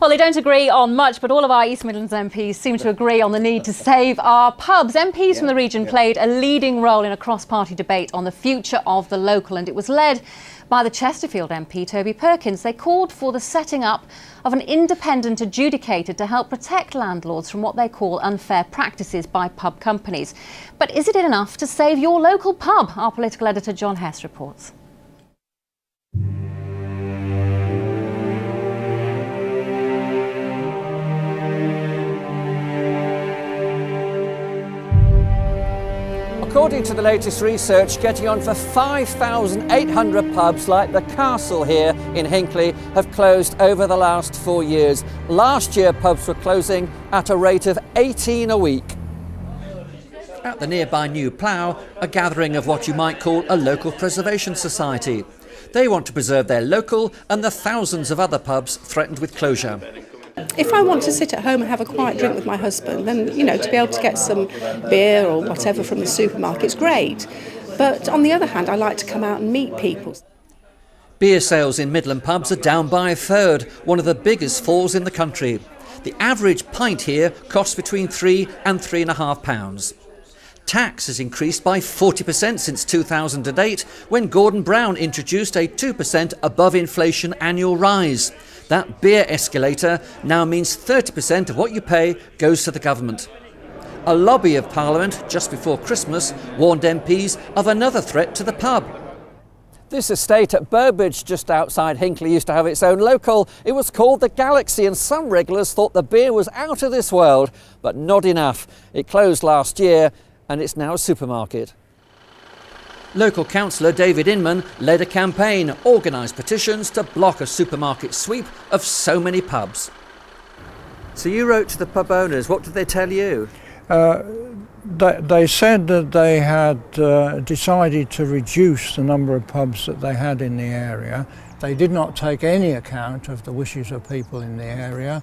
Well, they don't agree on much, but all of our East Midlands MPs seem to agree on the need to save our pubs. MPs from the region played a leading role in a cross-party debate on the future of the local, and it was led by the Chesterfield MP, Toby Perkins. They called for the setting up of an independent adjudicator to help protect landlords from what they call unfair practices by pub companies. But is it enough to save your local pub? Our political editor John Hess reports. According to the latest research, getting on for 5,800 pubs like the Castle here in Hinckley have closed over the last 4 years. Last year, pubs were closing at a rate of 18 a week. At the nearby new Plough, a gathering of what you might call a local preservation society. They want to preserve their local and the thousands of other pubs threatened with closure. If I want to sit at home and have a quiet drink with my husband, then, you know, to be able to get some beer or whatever from the supermarket's great. But on the other hand, I like to come out and meet people. Beer sales in Midland pubs are down by a third, one of the biggest falls in the country. The average pint here costs between £3 and £3.50. Tax has increased by 40% since 2008, when Gordon Brown introduced a 2% above inflation annual rise. That beer escalator now means 30% of what you pay goes to the government. A lobby of Parliament just before Christmas warned MPs of another threat to the pub. This estate at Burbage, just outside Hinckley, used to have its own local. It was called the Galaxy, and some regulars thought the beer was out of this world, but not enough. It closed last year, and it's now a supermarket. Local councillor David Inman led a campaign, organised petitions to block a supermarket sweep of so many pubs. So you wrote to the pub owners. What did they tell you? They said that they had decided to reduce the number of pubs that they had in the area. They did not take any account of the wishes of people in the area.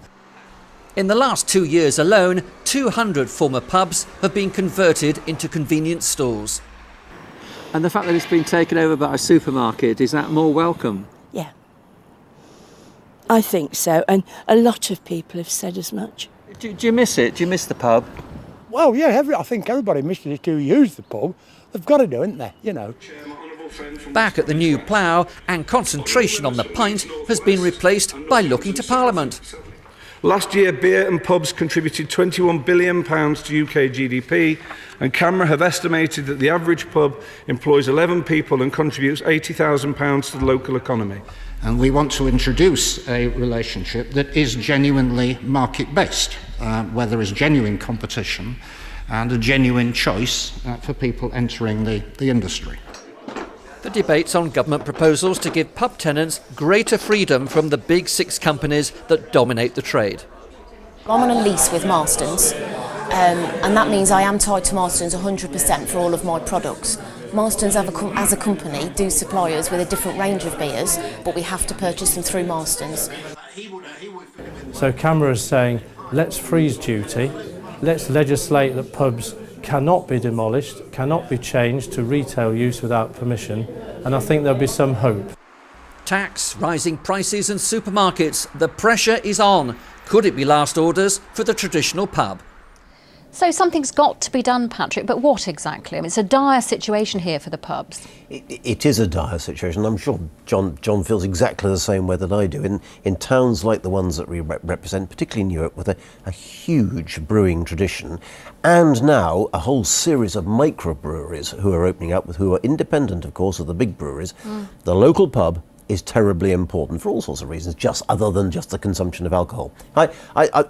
In the last 2 years alone, 200 former pubs have been converted into convenience stores. And the fact that it's been taken over by a supermarket, is that more welcome? Yeah, I think so, and a lot of people have said as much. Do you miss it? Do you miss the pub? Well, yeah, I think everybody misses it who use the pub. They've got to do, haven't they, you know. Back at the new Plough, and concentration on the pint has been replaced by looking to Parliament. Last year, beer and pubs contributed £21 billion to UK GDP, and CAMRA have estimated that the average pub employs 11 people and contributes £80,000 to the local economy. And we want to introduce a relationship that is genuinely market-based, where there is genuine competition and a genuine choice for people entering the industry. The debate's on government proposals to give pub tenants greater freedom from the big six companies that dominate the trade. I'm on a lease with Marston's, and that means I am tied to Marston's 100% for all of my products. Marston's as a company do supply us with a different range of beers, but we have to purchase them through Marston's. So CAMRA is saying, let's freeze duty, let's legislate that pubs cannot be demolished, cannot be changed to retail use without permission, and I think there'll be some hope. Tax, rising prices and supermarkets, the pressure is on. Could it be last orders for the traditional pub? So something's got to be done, Patrick, but what exactly? I mean, it's a dire situation here for the pubs. It is a dire situation. I'm sure John feels exactly the same way that I do. In towns like the ones that we represent, particularly in Newark, with a huge brewing tradition, and now a whole series of microbreweries who are opening up, who are independent, of course, of the big breweries, the local pub is terribly important for all sorts of reasons, just other than just the consumption of alcohol. I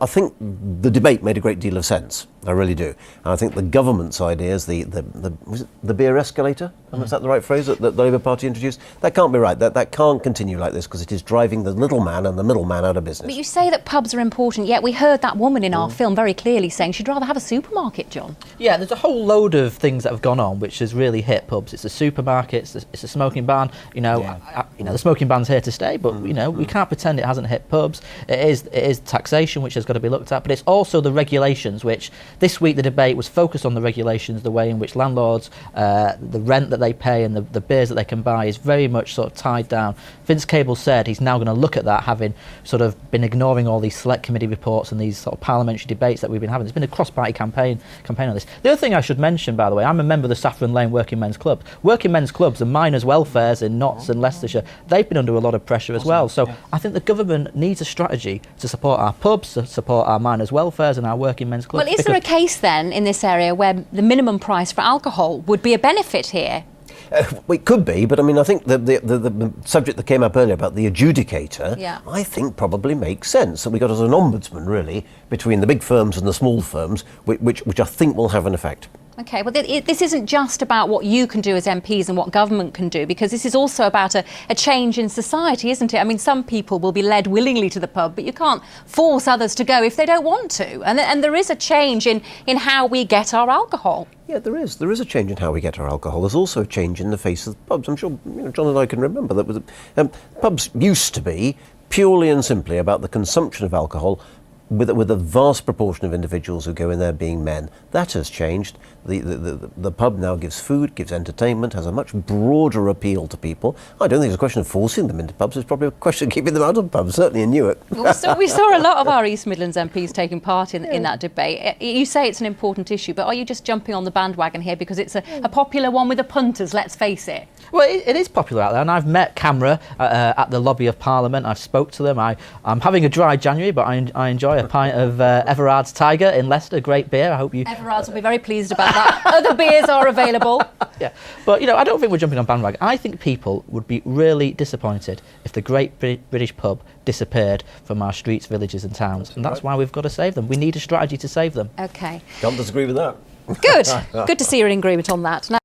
think the debate made a great deal of sense. I really do. And I think the government's ideas, was it the beer escalator? Is that the right phrase that the Labour Party introduced? That can't be right. That can't continue like this, because it is driving the little man and the middleman out of business. But you say that pubs are important, yet we heard that woman in our film very clearly saying she'd rather have a supermarket, John. Yeah, there's a whole load of things that have gone on which has really hit pubs. It's the supermarkets, it's a smoking ban. The smoking ban's here to stay, but you know, we can't pretend it hasn't hit pubs. It is taxation, which has got to be looked at, but it's also the regulations, which this week the debate was focused on the regulations, the way in which landlords, the rent that they pay and the beers that they can buy is very much sort of tied down. Vince Cable said he's now going to look at that, having sort of been ignoring all these select committee reports and these sort of parliamentary debates that we've been having. There's been a cross-party campaign on this. The other thing I should mention, by the way, I'm a member of the Saffron Lane Working Men's Club. Working Men's Clubs and miners' welfares in Notts and Leicestershire, they've been under a lot of pressure as well. So I think the government needs a strategy to support our pubs, to support our miners' welfares and our working men's clubs. Well, is there a case then in this area where the minimum price for alcohol would be a benefit here? Well, it could be, but I mean, I think the subject that came up earlier about the adjudicator, I think probably makes sense. So we got as an ombudsman, really, between the big firms and the small firms, which I think will have an effect. OK, well, this isn't just about what you can do as MPs and what government can do, because this is also about a change in society, isn't it? I mean, some people will be led willingly to the pub, but you can't force others to go if they don't want to. And there is a change in how we get our alcohol. Yeah, there is. There is a change in how we get our alcohol. There's also a change in the face of the pubs. I'm sure John and I can remember that pubs used to be purely and simply about the consumption of alcohol with a vast proportion of individuals who go in there being men. That has changed. The pub now gives food, gives entertainment, has a much broader appeal to people. I don't think it's a question of forcing them into pubs, it's probably a question of keeping them out of pubs, certainly in Newark. We saw a lot of our East Midlands MPs taking part in that debate. You say it's an important issue, but are you just jumping on the bandwagon here because it's a popular one with the punters, let's face it? Well, it is popular out there, and I've met CAMRA at the lobby of Parliament. I've spoke to them. I'm having a dry January, but I enjoy a pint of Everard's Tiger in Leicester, great beer. I hope you... Everard's will be very pleased about that. Other beers are available. Yeah, but I don't think we're jumping on bandwagon. I think people would be really disappointed if the great British pub disappeared from our streets, villages and towns, and that's why we've got to save them. We need a strategy to save them. OK. Can't disagree with that. Good. Good to see you're in agreement on that. Now